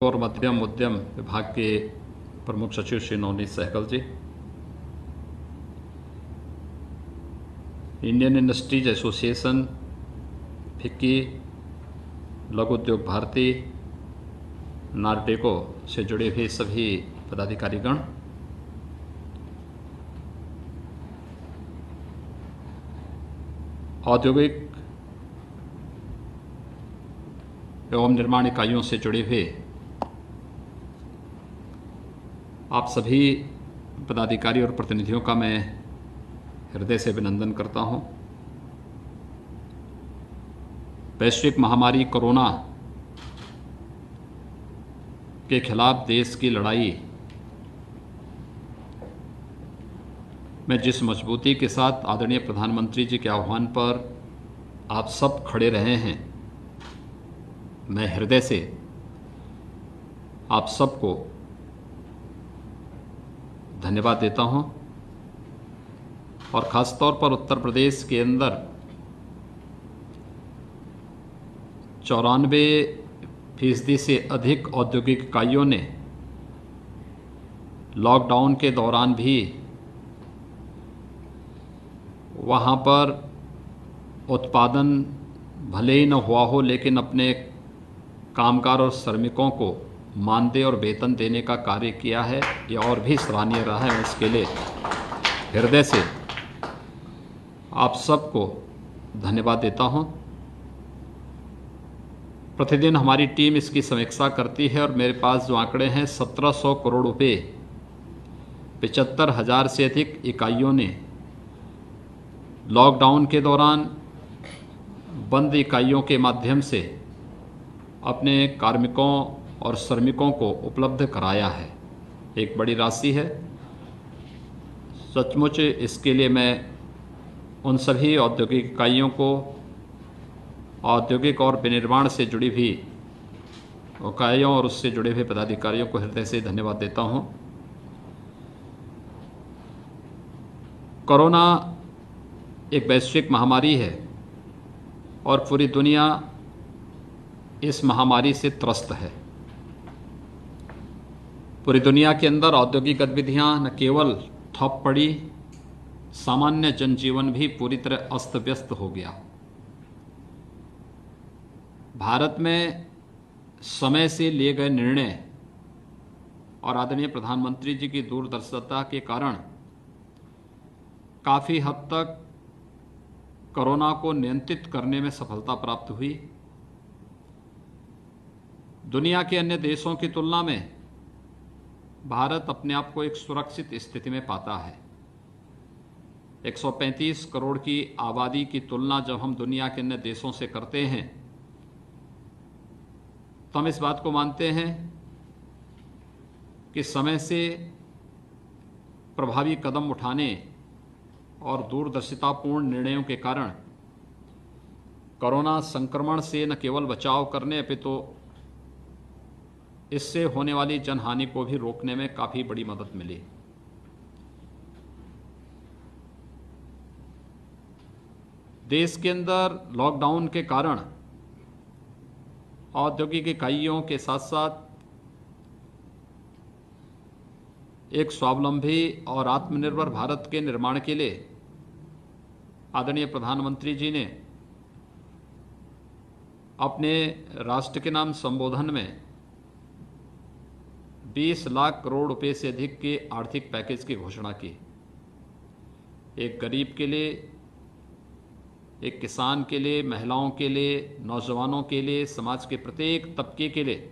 और मध्यम उद्यम विभाग के प्रमुख सचिव श्री नवनीत सहगल जी, इंडियन इंडस्ट्रीज एसोसिएशन, फिक्की, लघु उद्योग भारती, नार्टेको से जुड़े हुए सभी पदाधिकारीगण, औद्योगिक एवं निर्माण इकाइयों से जुड़े हुए आप सभी पदाधिकारी और प्रतिनिधियों का मैं हृदय से अभिनंदन करता हूं। वैश्विक महामारी कोरोना के खिलाफ देश की लड़ाई में जिस मजबूती के साथ आदरणीय प्रधानमंत्री जी के आह्वान पर आप सब खड़े रहे हैं, मैं हृदय से आप सबको धन्यवाद देता हूं। और ख़ास तौर पर उत्तर प्रदेश के अंदर 94% से अधिक औद्योगिक इकाइयों ने लॉकडाउन के दौरान भी वहाँ पर उत्पादन भले ही न हुआ हो, लेकिन अपने कामगार और श्रमिकों को मानदेय और वेतन देने का कार्य किया है। ये और भी सराहनीय रहा है। मैं इसके लिए हृदय से आप सबको धन्यवाद देता हूं। प्रतिदिन हमारी टीम इसकी समीक्षा करती है और मेरे पास जो आंकड़े हैं 1700 करोड़ रुपए 75,000 से अधिक इकाइयों ने लॉकडाउन के दौरान बंद इकाइयों के माध्यम से अपने कार्मिकों और श्रमिकों को उपलब्ध कराया है। एक बड़ी राशि है। सचमुच इसके लिए मैं उन सभी औद्योगिक इकाइयों को, औद्योगिक और विनिर्माण से जुड़ी हुई इकाइयों और उससे जुड़े हुए पदाधिकारियों को हृदय से धन्यवाद देता हूं। कोरोना एक वैश्विक महामारी है और पूरी दुनिया इस महामारी से त्रस्त है। पूरी दुनिया के अंदर औद्योगिक गतिविधियां न केवल ठप पड़ी, सामान्य जनजीवन भी पूरी तरह अस्त व्यस्त हो गया। भारत में समय से लिए गए निर्णय और आदरणीय प्रधानमंत्री जी की दूरदर्शिता के कारण काफ़ी हद तक कोरोना को नियंत्रित करने में सफलता प्राप्त हुई। दुनिया के अन्य देशों की तुलना में भारत अपने आप को एक सुरक्षित स्थिति में पाता है। 135 करोड़ की आबादी की तुलना जब हम दुनिया के अन्य देशों से करते हैं तो हम इस बात को मानते हैं कि समय से प्रभावी कदम उठाने और दूरदर्शितापूर्ण निर्णयों के कारण कोरोना संक्रमण से न केवल बचाव करने अपितु इससे होने वाली जनहानि को भी रोकने में काफ़ी बड़ी मदद मिली। देश के अंदर लॉकडाउन के कारण औद्योगिक इकाइयों के साथ साथ एक स्वावलंबी और आत्मनिर्भर भारत के निर्माण के लिए आदरणीय प्रधानमंत्री जी ने अपने राष्ट्र के नाम संबोधन में 20 लाख करोड़ रुपए से अधिक के आर्थिक पैकेज की घोषणा की। एक गरीब के लिए, एक किसान के लिए, महिलाओं के लिए, नौजवानों के लिए, समाज के प्रत्येक तबके के लिए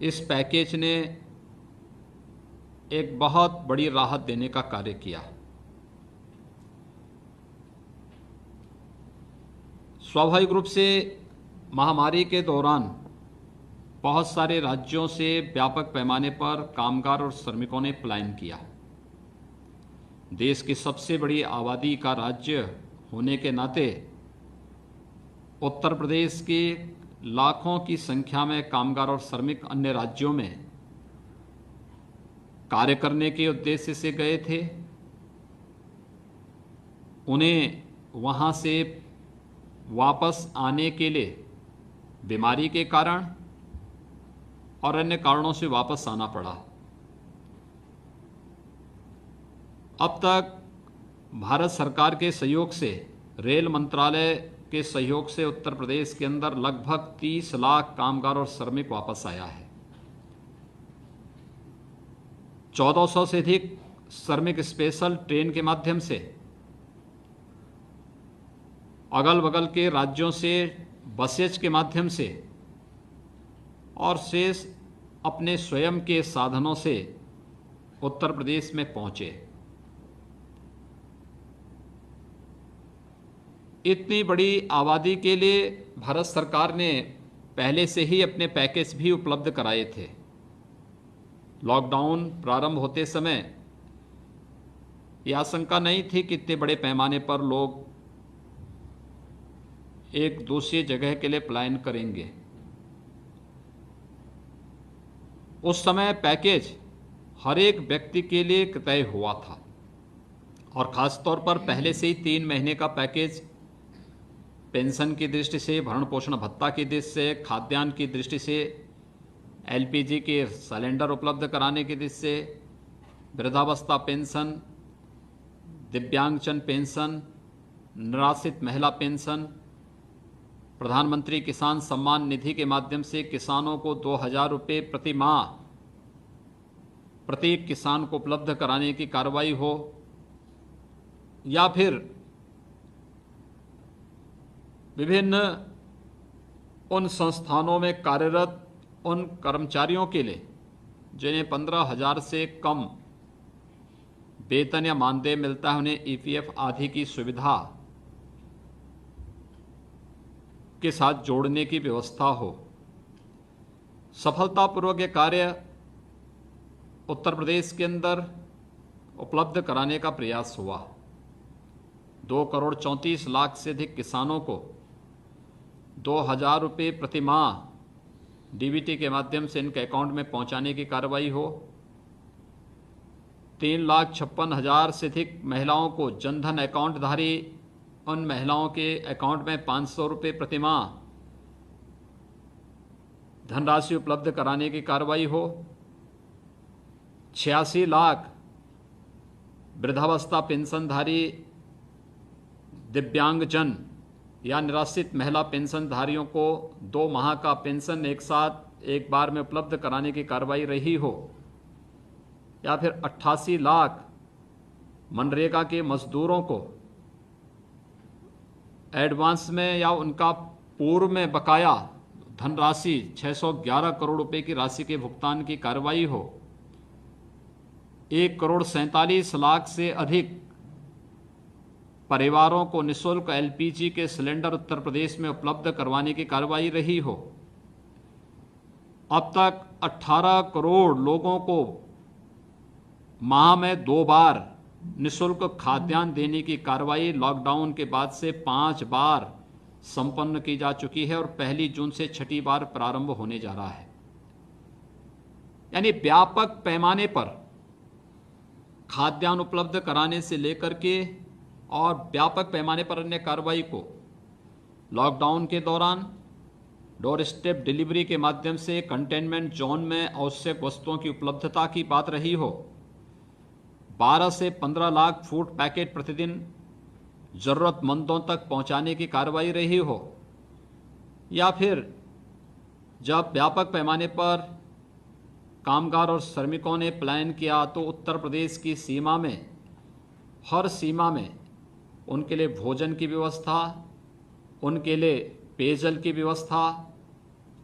इस पैकेज ने एक बहुत बड़ी राहत देने का कार्य किया। स्वाभाविक रूप से महामारी के दौरान बहुत सारे राज्यों से व्यापक पैमाने पर कामगार और श्रमिकों ने पलायन किया। देश की सबसे बड़ी आबादी का राज्य होने के नाते उत्तर प्रदेश के लाखों की संख्या में कामगार और श्रमिक अन्य राज्यों में कार्य करने के उद्देश्य से गए थे। उन्हें वहां से वापस आने के लिए बीमारी के कारण और अन्य कारणों से वापस आना पड़ा। अब तक भारत सरकार के सहयोग से, रेल मंत्रालय के सहयोग से उत्तर प्रदेश के अंदर लगभग 30 लाख कामगार और श्रमिक वापस आया है। 1400 से अधिक श्रमिक स्पेशल ट्रेन के माध्यम से अगल बगल के राज्यों से बसेज के माध्यम से और शेष अपने स्वयं के साधनों से उत्तर प्रदेश में पहुंचे। इतनी बड़ी आबादी के लिए भारत सरकार ने पहले से ही अपने पैकेज भी उपलब्ध कराए थे। लॉकडाउन प्रारंभ होते समय यह आशंका नहीं थी कि इतने बड़े पैमाने पर लोग एक दूसरी जगह के लिए पलायन करेंगे। उस समय पैकेज हर एक व्यक्ति के लिए तय हुआ था और ख़ास तौर पर पहले से ही 3 महीने का पैकेज पेंशन की दृष्टि से, भरण पोषण भत्ता की दृष्टि से, खाद्यान्न की दृष्टि से, एलपीजी के सिलेंडर उपलब्ध कराने की दृष्टि से, वृद्धावस्था पेंशन, दिव्यांगजन पेंशन, निराश्रित महिला पेंशन, प्रधानमंत्री किसान सम्मान निधि के माध्यम से किसानों को 2000 रुपये प्रति माह प्रत्येक किसान को उपलब्ध कराने की कार्रवाई हो, या फिर विभिन्न उन संस्थानों में कार्यरत उन कर्मचारियों के लिए जिन्हें 15,000 से कम वेतन या मानदेय मिलता है, उन्हें ईपीएफ आदि की सुविधा के साथ जोड़ने की व्यवस्था हो। सफलतापूर्वक ये कार्य उत्तर प्रदेश के अंदर उपलब्ध कराने का प्रयास हुआ। 2 करोड़ 34 लाख से अधिक किसानों को 2000 रुपये प्रति माह डीबीटी के माध्यम से इनके अकाउंट में पहुंचाने की कार्रवाई हो। 3,56,000 से अधिक महिलाओं को जनधन अकाउंट धारी उन महिलाओं के अकाउंट में 500 रुपये प्रति माह धनराशि उपलब्ध कराने की कार्रवाई हो। 86 लाख वृद्धावस्था पेंशनधारी दिव्यांगजन या निराश्रित महिला पेंशनधारियों को 2 माह का पेंशन एक साथ एक बार में उपलब्ध कराने की कार्रवाई रही हो, या फिर 88 लाख मनरेगा के मजदूरों को एडवांस में या उनका पूर्व में बकाया धनराशि 611 करोड़ रुपए की राशि के भुगतान की कार्रवाई हो। 1 करोड़ 47 लाख से अधिक परिवारों को निःशुल्क एलपीजी के सिलेंडर उत्तर प्रदेश में उपलब्ध करवाने की कार्रवाई रही हो। अब तक 18 करोड़ लोगों को माह में 2 बार निःशुल्क खाद्यान्न देने की कार्रवाई लॉकडाउन के बाद से 5 बार संपन्न की जा चुकी है और 1 जून से 6ठी बार प्रारंभ होने जा रहा है। यानी व्यापक पैमाने पर खाद्यान्न उपलब्ध कराने से लेकर के और व्यापक पैमाने पर अन्य कार्रवाई को लॉकडाउन के दौरान डोर स्टेप डिलीवरी के माध्यम से कंटेनमेंट जोन में आवश्यक वस्तुओं की उपलब्धता की बात रही हो। 12 से 15 लाख फूड पैकेट प्रतिदिन ज़रूरतमंदों तक पहुंचाने की कार्रवाई रही हो, या फिर जब व्यापक पैमाने पर कामगार और श्रमिकों ने पलायन किया तो उत्तर प्रदेश की सीमा में, हर सीमा में उनके लिए भोजन की व्यवस्था, उनके लिए पेयजल की व्यवस्था,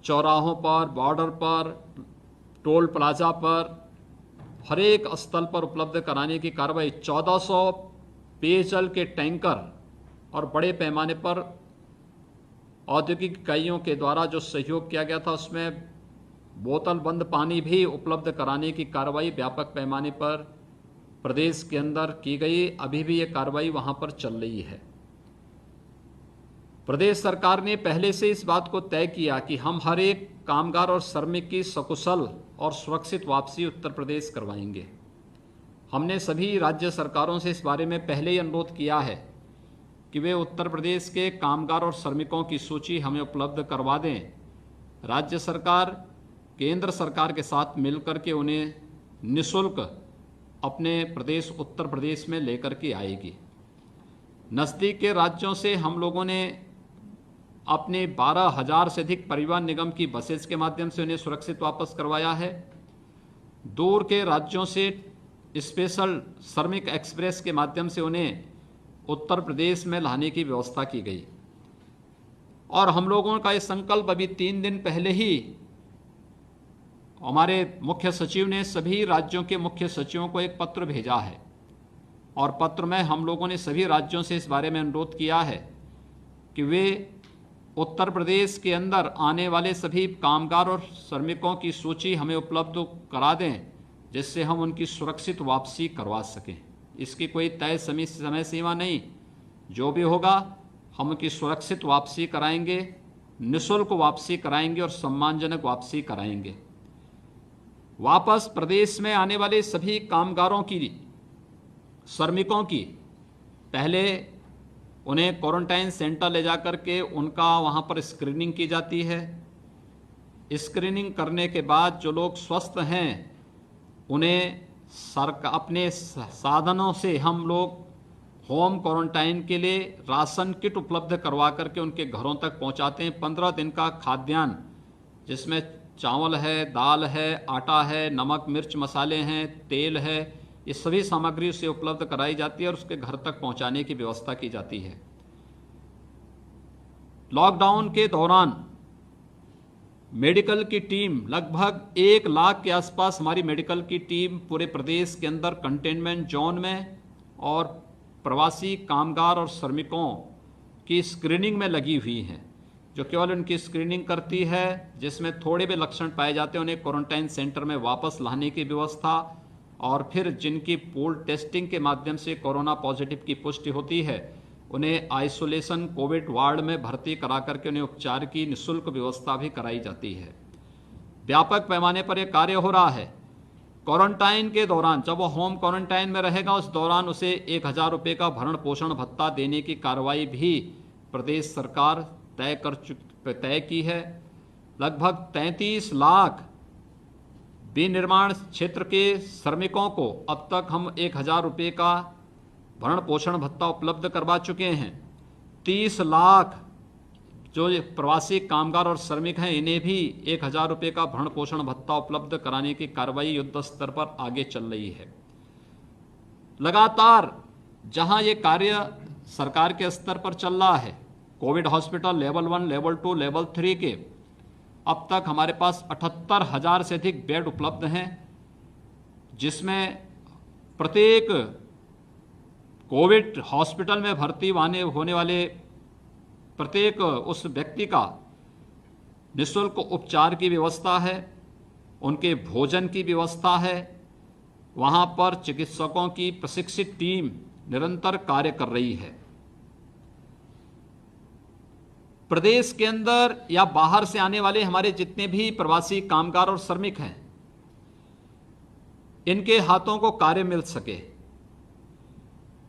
चौराहों पर, बॉर्डर पर, टोल प्लाजा पर, हर एक स्थल पर उपलब्ध कराने की कार्रवाई। 1400 पेयजल के टैंकर और बड़े पैमाने पर औद्योगिक इकाइयों के द्वारा जो सहयोग किया गया था, उसमें बोतल बंद पानी भी उपलब्ध कराने की कार्रवाई व्यापक पैमाने पर प्रदेश के अंदर की गई। अभी भी ये कार्रवाई वहां पर चल रही है। प्रदेश सरकार ने पहले से इस बात को तय किया कि हम हर एक कामगार और श्रमिक की सकुशल और सुरक्षित वापसी उत्तर प्रदेश करवाएंगे। हमने सभी राज्य सरकारों से इस बारे में पहले ही अनुरोध किया है कि वे उत्तर प्रदेश के कामगार और श्रमिकों की सूची हमें उपलब्ध करवा दें। राज्य सरकार केंद्र सरकार के साथ मिलकर के उन्हें निःशुल्क अपने प्रदेश उत्तर प्रदेश में लेकर के आएगी। नज़दीक के राज्यों से हम लोगों ने अपने 12,000 से अधिक परिवहन निगम की बसेस के माध्यम से उन्हें सुरक्षित वापस करवाया है। दूर के राज्यों से स्पेशल श्रमिक एक्सप्रेस के माध्यम से उन्हें उत्तर प्रदेश में लाने की व्यवस्था की गई। और हम लोगों का ये संकल्प अभी 3 दिन पहले ही हमारे मुख्य सचिव ने सभी राज्यों के मुख्य सचिवों को एक पत्र भेजा है और पत्र में हम लोगों ने सभी राज्यों से इस बारे में अनुरोध किया है कि वे उत्तर प्रदेश के अंदर आने वाले सभी कामगार और श्रमिकों की सूची हमें उपलब्ध करा दें, जिससे हम उनकी सुरक्षित वापसी करवा सकें। इसकी कोई तय समय सीमा नहीं, जो भी होगा हम उनकी सुरक्षित वापसी कराएंगे, निःशुल्क वापसी कराएंगे और सम्मानजनक वापसी कराएंगे। वापस प्रदेश में आने वाले सभी कामगारों की, श्रमिकों की पहले उन्हें क्वारंटाइन सेंटर ले जाकर के उनका वहाँ पर स्क्रीनिंग की जाती है। स्क्रीनिंग करने के बाद जो लोग स्वस्थ हैं उन्हें अपने साधनों से हम लोग होम क्वारंटाइन के लिए राशन किट उपलब्ध करवा करके उनके घरों तक पहुंचाते हैं। 15 दिन का खाद्यान्न, जिसमें चावल है, दाल है, आटा है, नमक मिर्च मसाले हैं, तेल है, ये सभी सामग्री उसे उपलब्ध कराई जाती है और उसके घर तक पहुंचाने की व्यवस्था की जाती है। लॉकडाउन के दौरान मेडिकल की टीम, लगभग 1 लाख के आसपास हमारी मेडिकल की टीम पूरे प्रदेश के अंदर कंटेनमेंट जोन में और प्रवासी कामगार और श्रमिकों की स्क्रीनिंग में लगी हुई है, जो केवल उनकी स्क्रीनिंग करती है। जिसमें थोड़े भी लक्षण पाए जाते हैं उन्हें क्वारंटाइन सेंटर में वापस लाने की व्यवस्था, और फिर जिनकी पूल टेस्टिंग के माध्यम से कोरोना पॉजिटिव की पुष्टि होती है उन्हें आइसोलेशन कोविड वार्ड में भर्ती करा करके उन्हें उपचार की निःशुल्क व्यवस्था भी कराई जाती है। व्यापक पैमाने पर यह कार्य हो रहा है। क्वारंटाइन के दौरान जब वो होम क्वारंटाइन में रहेगा उस दौरान उसे 1,000 रुपये का भरण पोषण भत्ता देने की कार्रवाई भी प्रदेश सरकार तय की है। लगभग 33 लाख विनिर्माण क्षेत्र के श्रमिकों को अब तक हम 1,000 रुपये का भरण पोषण भत्ता उपलब्ध करवा चुके हैं। 30 लाख जो प्रवासी कामगार और श्रमिक हैं इन्हें भी 1,000 रुपये का भरण पोषण भत्ता उपलब्ध कराने की कार्रवाई युद्ध स्तर पर आगे चल रही है। लगातार जहां ये कार्य सरकार के स्तर पर चल रहा है, Covid hospital level 1, level 2, level 3 के अब तक हमारे पास 78,000 से अधिक बेड उपलब्ध हैं, जिसमें प्रत्येक कोविड हॉस्पिटल में भर्ती होने वाले प्रत्येक उस व्यक्ति का निःशुल्क उपचार की व्यवस्था है, उनके भोजन की व्यवस्था है। वहाँ पर चिकित्सकों की प्रशिक्षित टीम निरंतर कार्य कर रही है। प्रदेश के अंदर या बाहर से आने वाले हमारे जितने भी प्रवासी कामगार और श्रमिक हैं, इनके हाथों को कार्य मिल सके,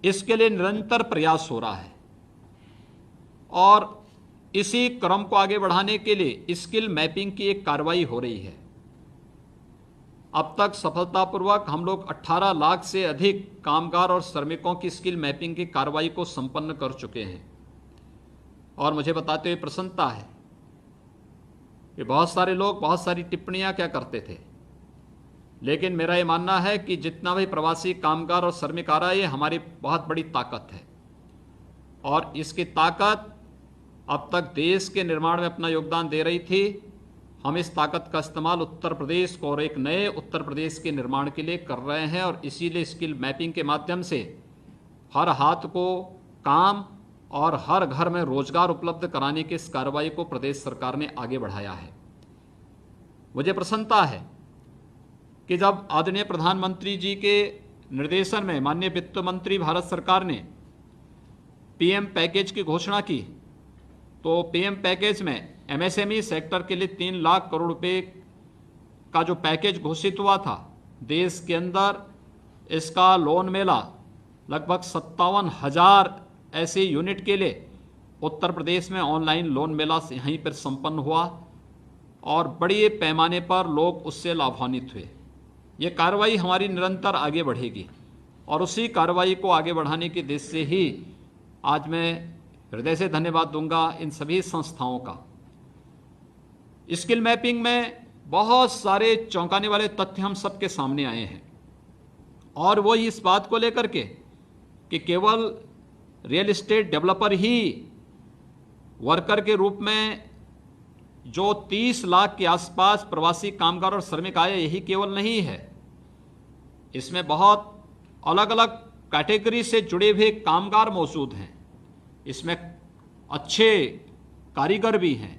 इसके लिए निरंतर प्रयास हो रहा है। और इसी क्रम को आगे बढ़ाने के लिए स्किल मैपिंग की एक कार्रवाई हो रही है। अब तक सफलतापूर्वक हम लोग 18 लाख से अधिक कामगार और श्रमिकों की स्किल मैपिंग की कार्रवाई को संपन्न कर चुके हैं। और मुझे बताते हुए प्रसन्नता है कि बहुत सारे लोग बहुत सारी टिप्पणियां क्या करते थे, लेकिन मेरा ये मानना है कि जितना भी प्रवासी कामगार और श्रमिक आ रहा है ये हमारी बहुत बड़ी ताकत है। और इसकी ताकत अब तक देश के निर्माण में अपना योगदान दे रही थी। हम इस ताकत का इस्तेमाल उत्तर प्रदेश को और एक नए उत्तर प्रदेश के निर्माण के लिए कर रहे हैं। और इसीलिए स्किल मैपिंग के माध्यम से हर हाथ को काम और हर घर में रोजगार उपलब्ध कराने की इस कार्रवाई को प्रदेश सरकार ने आगे बढ़ाया है। मुझे प्रसन्नता है कि जब आदरणीय प्रधानमंत्री जी के निर्देशन में माननीय वित्त मंत्री भारत सरकार ने पीएम पैकेज की घोषणा की, तो पीएम पैकेज में एमएसएमई सेक्टर के लिए 3 लाख करोड़ रुपए का जो पैकेज घोषित हुआ था, देश के अंदर इसका लोन मेला लगभग 57,000 ऐसे यूनिट के लिए उत्तर प्रदेश में ऑनलाइन लोन मेला यहीं पर संपन्न हुआ। और बड़े पैमाने पर लोग उससे लाभान्वित हुए। ये कार्रवाई हमारी निरंतर आगे बढ़ेगी और उसी कार्रवाई को आगे बढ़ाने की दृष्टि से ही आज मैं हृदय से धन्यवाद दूंगा इन सभी संस्थाओं का। स्किल मैपिंग में बहुत सारे चौंकाने वाले तथ्य हम सबके सामने आए हैं और वो इस बात को लेकर के कि केवल रियल एस्टेट डेवलपर ही वर्कर के रूप में जो 30 लाख के आसपास प्रवासी कामगार और श्रमिक आए, यही केवल नहीं है। इसमें बहुत अलग अलग कैटेगरी से जुड़े हुए कामगार मौजूद हैं। इसमें अच्छे कारीगर भी हैं,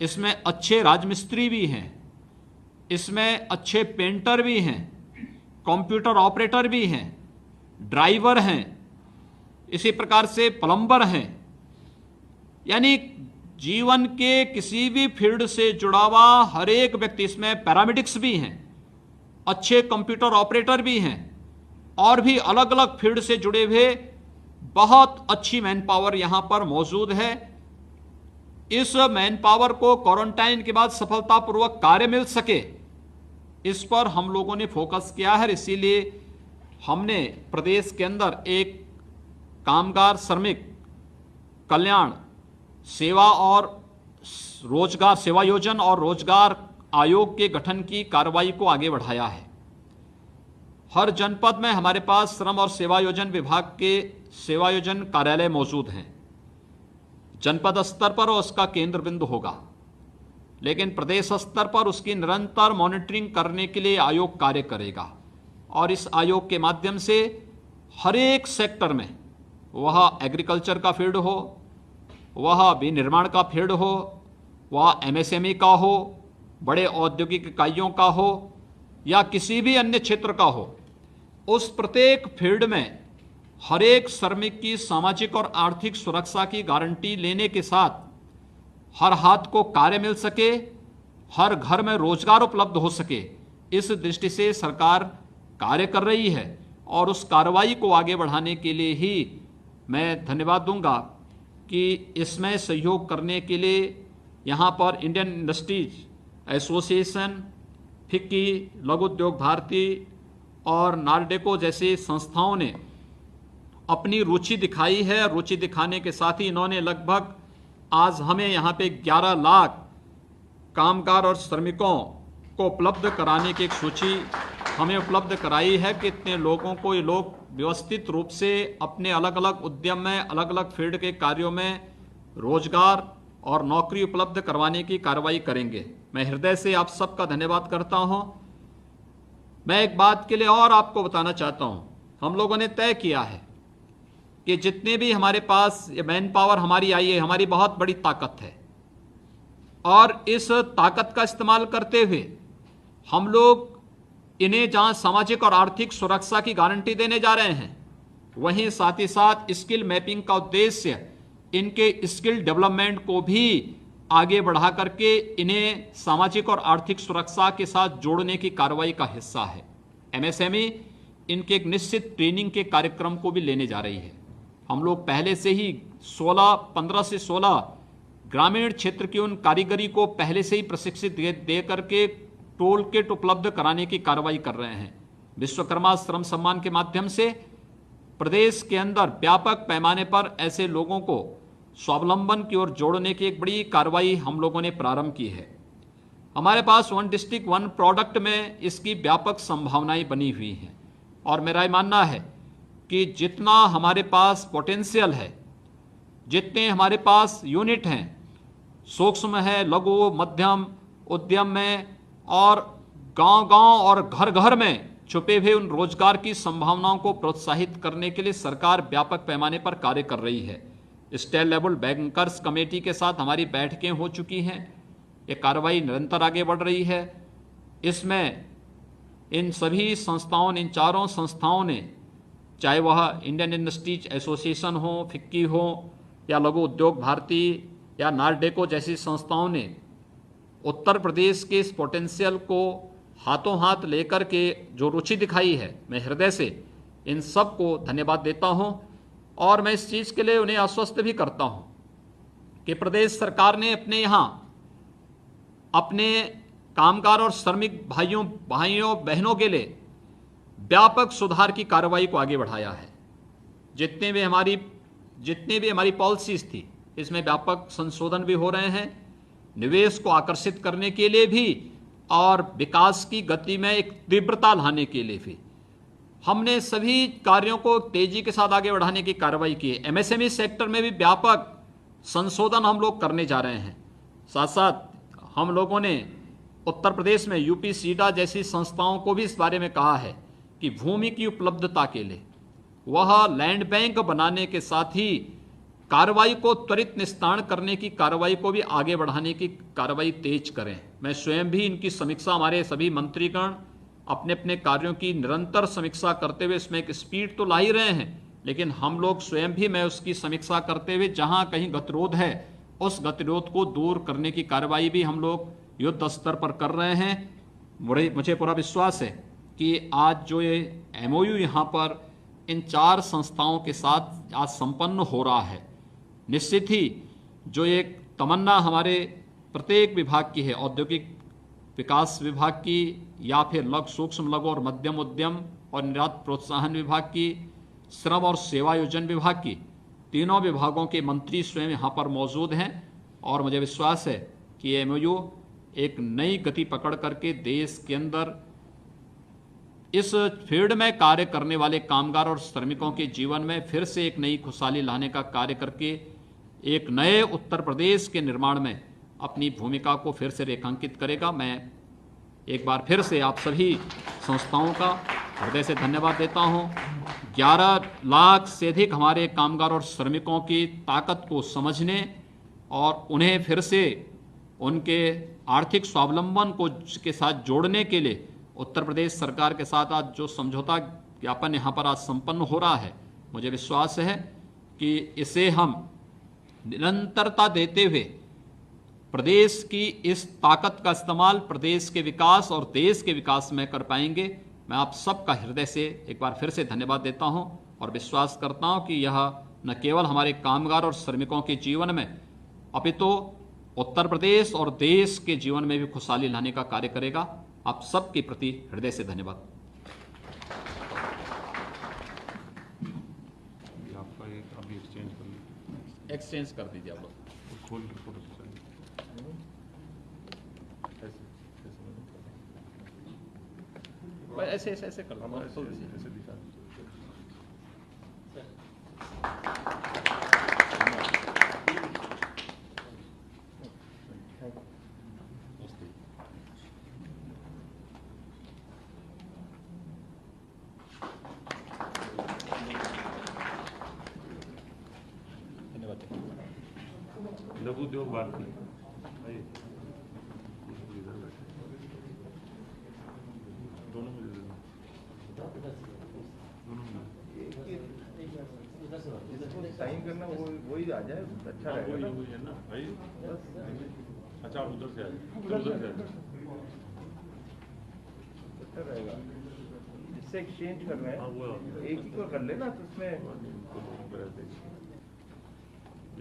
इसमें अच्छे राजमिस्त्री भी हैं, इसमें अच्छे पेंटर भी हैं, कंप्यूटर ऑपरेटर भी हैं, ड्राइवर हैं, इसी प्रकार से प्लम्बर हैं। यानी जीवन के किसी भी फील्ड से जुड़ा हुआ हर एक व्यक्ति, इसमें पैरामेडिक्स भी हैं, अच्छे कंप्यूटर ऑपरेटर भी हैं और भी अलग अलग फील्ड से जुड़े हुए बहुत अच्छी मैन पावर यहां पर मौजूद है। इस मैन पावर को क्वारंटाइन के बाद सफलतापूर्वक कार्य मिल सके, इस पर हम लोगों ने फोकस किया है। इसीलिए हमने प्रदेश के अंदर एक कामगार श्रमिक कल्याण सेवा और रोजगार सेवा योजन और रोजगार आयोग के गठन की कार्रवाई को आगे बढ़ाया है। हर जनपद में हमारे पास श्रम और सेवा योजन विभाग के सेवा योजन कार्यालय मौजूद हैं। जनपद स्तर पर उसका केंद्र बिंदु होगा, लेकिन प्रदेश स्तर पर उसकी निरंतर मॉनिटरिंग करने के लिए आयोग कार्य करेगा और इस आयोग के माध्यम से हर एक सेक्टर में, वह एग्रीकल्चर का फील्ड हो, वह विनिर्माण का फील्ड हो, वह एमएसएमई का हो, बड़े औद्योगिक इकाइयों का हो या किसी भी अन्य क्षेत्र का हो, उस प्रत्येक फील्ड में हर एक श्रमिक की सामाजिक और आर्थिक सुरक्षा की गारंटी लेने के साथ हर हाथ को कार्य मिल सके, हर घर में रोजगार उपलब्ध हो सके, इस दृष्टि से सरकार कार्य कर रही है और उस कार्रवाई को आगे बढ़ाने के लिए ही मैं धन्यवाद दूंगा कि इसमें सहयोग करने के लिए यहाँ पर इंडियन इंडस्ट्रीज एसोसिएशन, फिक्की, लघु उद्योग भारती और नार्डेको जैसी संस्थाओं ने अपनी रुचि दिखाई है। रुचि दिखाने के साथ ही इन्होंने लगभग आज हमें यहाँ पे 11 लाख कामगार और श्रमिकों को उपलब्ध कराने की एक सूची हमें उपलब्ध कराई है कि इतने लोगों को ये लोग व्यवस्थित रूप से अपने अलग अलग उद्यम में, अलग अलग फील्ड के कार्यों में रोजगार और नौकरी उपलब्ध करवाने की कार्रवाई करेंगे। मैं हृदय से आप सबका धन्यवाद करता हूं। मैं एक बात के लिए और आपको बताना चाहता हूं, हम लोगों ने तय किया है कि जितने भी हमारे पास ये मैन पावर हमारी आई है, हमारी बहुत बड़ी ताकत है और इस ताकत का इस्तेमाल करते हुए हम लोग इन्हें जहां सामाजिक और आर्थिक सुरक्षा की गारंटी देने जा रहे हैं, वहीं साथ ही साथ स्किल मैपिंग का उद्देश्य इनके स्किल डेवलपमेंट को भी आगे बढ़ा करके इन्हें सामाजिक और आर्थिक सुरक्षा के साथ जोड़ने की कार्रवाई का हिस्सा है। एमएसएमई इनके एक निश्चित ट्रेनिंग के कार्यक्रम को भी लेने जा रही है। हम लोग पहले से ही 15 से 16 ग्रामीण क्षेत्र की उन कारीगरी को पहले से ही प्रशिक्षित दे करके टोल किट उपलब्ध कराने की कार्रवाई कर रहे हैं। विश्वकर्मा श्रम सम्मान के माध्यम से प्रदेश के अंदर व्यापक पैमाने पर ऐसे लोगों को स्वावलंबन की ओर जोड़ने की एक बड़ी कार्रवाई हम लोगों ने प्रारंभ की है। हमारे पास वन डिस्ट्रिक्ट वन प्रोडक्ट में इसकी व्यापक संभावनाएं बनी हुई हैं और मेरा ये मानना है कि जितना हमारे पास पोटेंशियल है, जितने हमारे पास यूनिट हैं, सूक्ष्म है, लघु मध्यम उद्यम में और गांव-गांव और घर-घर में छुपे हुए उन रोजगार की संभावनाओं को प्रोत्साहित करने के लिए सरकार व्यापक पैमाने पर कार्य कर रही है। स्टेट लेवल बैंकर्स कमेटी के साथ हमारी बैठकें हो चुकी हैं। ये कार्रवाई निरंतर आगे बढ़ रही है। इसमें इन सभी संस्थाओं ने, इन चारों संस्थाओं ने, चाहे वह इंडियन इंडस्ट्रीज एसोसिएशन हो, फिक्की हो या लघु उद्योग भारती या नार्डेको जैसी संस्थाओं ने उत्तर प्रदेश के इस पोटेंशियल को हाथों हाथ लेकर के जो रुचि दिखाई है, मैं हृदय से इन सब को धन्यवाद देता हूं और मैं इस चीज़ के लिए उन्हें आश्वस्त भी करता हूं कि प्रदेश सरकार ने अपने यहाँ अपने कामगार और श्रमिक भाइयों बहनों के लिए व्यापक सुधार की कार्रवाई को आगे बढ़ाया है। जितने भी हमारी पॉलिसीज थी, इसमें व्यापक संशोधन भी हो रहे हैं, निवेश को आकर्षित करने के लिए भी और विकास की गति में एक तीव्रता लाने के लिए भी हमने सभी कार्यों को तेजी के साथ आगे बढ़ाने की कार्रवाई की है। एमएसएमई सेक्टर में भी व्यापक संशोधन हम लोग करने जा रहे हैं। साथ साथ हम लोगों ने उत्तर प्रदेश में यूपी सीडा जैसी संस्थाओं को भी इस बारे में कहा है कि भूमि की उपलब्धता के लिए वह लैंड बैंक बनाने के साथ ही कार्रवाई को त्वरित निस्तारण करने की कार्रवाई को भी आगे बढ़ाने की कार्रवाई तेज करें। मैं स्वयं भी इनकी समीक्षा, हमारे सभी मंत्रीगण अपने अपने कार्यों की निरंतर समीक्षा करते हुए इसमें एक स्पीड तो ला ही रहे हैं, लेकिन हम लोग स्वयं भी मैं उसकी समीक्षा करते हुए जहां कहीं गतिरोध है उस गतिरोध को दूर करने की कार्रवाई भी हम लोग युद्ध स्तर पर कर रहे हैं। मुझे पूरा विश्वास है कि आज जो ये एमओयू यहाँ पर इन 4 संस्थाओं के साथ आज संपन्न हो रहा है, निश्चित ही जो एक तमन्ना हमारे प्रत्येक विभाग की है, औद्योगिक विकास विभाग की या फिर सूक्ष्म लघु और मध्यम उद्यम और निर्यात प्रोत्साहन विभाग की, श्रम और सेवा योजन विभाग की, तीनों विभागों के मंत्री स्वयं यहाँ पर मौजूद हैं और मुझे विश्वास है कि एमओयू एक नई गति पकड़ करके देश के अंदर इस फील्ड में कार्य करने वाले कामगार और श्रमिकों के जीवन में फिर से एक नई खुशहाली लाने का कार्य करके एक नए उत्तर प्रदेश के निर्माण में अपनी भूमिका को फिर से रेखांकित करेगा। मैं एक बार फिर से आप सभी संस्थाओं का हृदय से धन्यवाद देता हूं। 11 लाख से अधिक हमारे कामगार और श्रमिकों की ताकत को समझने और उन्हें फिर से उनके आर्थिक स्वावलंबन को के साथ जोड़ने के लिए उत्तर प्रदेश सरकार के साथ आज जो समझौता ज्ञापन यहाँ पर आज संपन्न हो रहा है, मुझे विश्वास है कि इसे हम निरंतरता देते हुए प्रदेश की इस ताकत का इस्तेमाल प्रदेश के विकास और देश के विकास में कर पाएंगे। मैं आप सबका हृदय से एक बार फिर से धन्यवाद देता हूं और विश्वास करता हूं कि यह न केवल हमारे कामगार और श्रमिकों के जीवन में अपितु उत्तर प्रदेश और देश के जीवन में भी खुशहाली लाने का कार्य करेगा। आप सबके प्रति हृदय से धन्यवाद। एक्सचेंज कर दीजिए आप लोग। ऐसे ऐसे ऐसे कर लो। लघु उद्योग भारती दोनों में साइन करना वही आ जाए, अच्छा रहेगा। वही है ना भाई। अच्छा आप उधर से आ जाए, उधर से अच्छा रहेगा। जिससे एक्सचेंज करना है एक ही को कर लेना, तो उसमें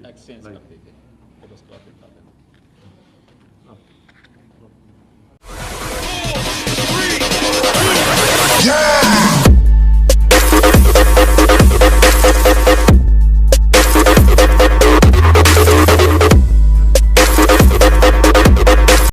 एक्सचेंज कर दीजिए।